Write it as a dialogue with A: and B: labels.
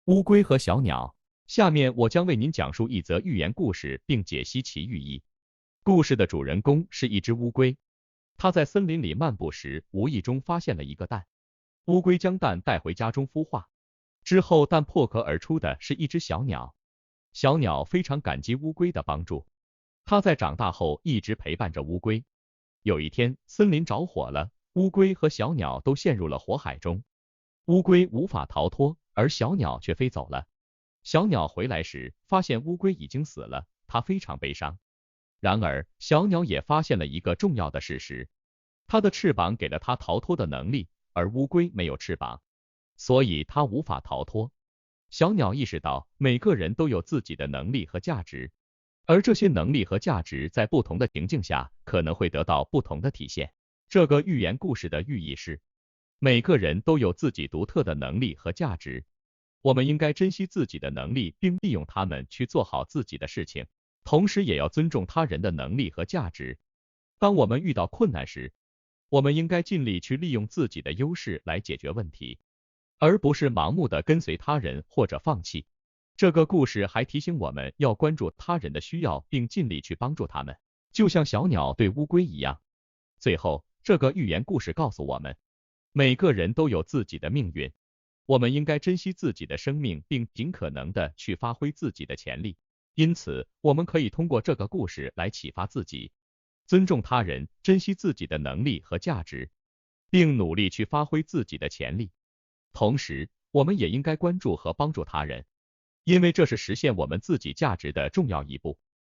A: 乌龟和小鸟。下面我将为您讲述一则寓言故事，并解析其寓意。故事的主人公是一只乌龟，它在森林里漫步时，无意中发现了一个蛋。乌龟将蛋带回家中孵化，之后蛋破壳而出的是一只小鸟。小鸟非常感激乌龟的帮助，它在长大后一直陪伴着乌龟。有一天，森林着火了，乌龟和小鸟都陷入了火海中。乌龟无法逃脱，而小鸟却飞走了。小鸟回来时，发现乌龟已经死了，它非常悲伤。然而，小鸟也发现了一个重要的事实，它的翅膀给了它逃脱的能力，而乌龟没有翅膀，所以它无法逃脱。小鸟意识到，每个人都有自己的能力和价值，而这些能力和价值在不同的情境下可能会得到不同的体现。这个寓言故事的寓意是，每个人都有自己独特的能力和价值，我们应该珍惜自己的能力，并利用它们去做好自己的事情，同时也要尊重他人的能力和价值。当我们遇到困难时，我们应该尽力去利用自己的优势来解决问题，而不是盲目的跟随他人或者放弃。这个故事还提醒我们要关注他人的需要，并尽力去帮助他们，就像小鸟对乌龟一样。最后，这个寓言故事告诉我们，每个人都有自己的命运，我们应该珍惜自己的生命，并尽可能的去发挥自己的潜力。因此，我们可以通过这个故事来启发自己，尊重他人，珍惜自己的能力和价值，并努力去发挥自己的潜力。同时，我们也应该关注和帮助他人，因为这是实现我们自己价值的重要一步。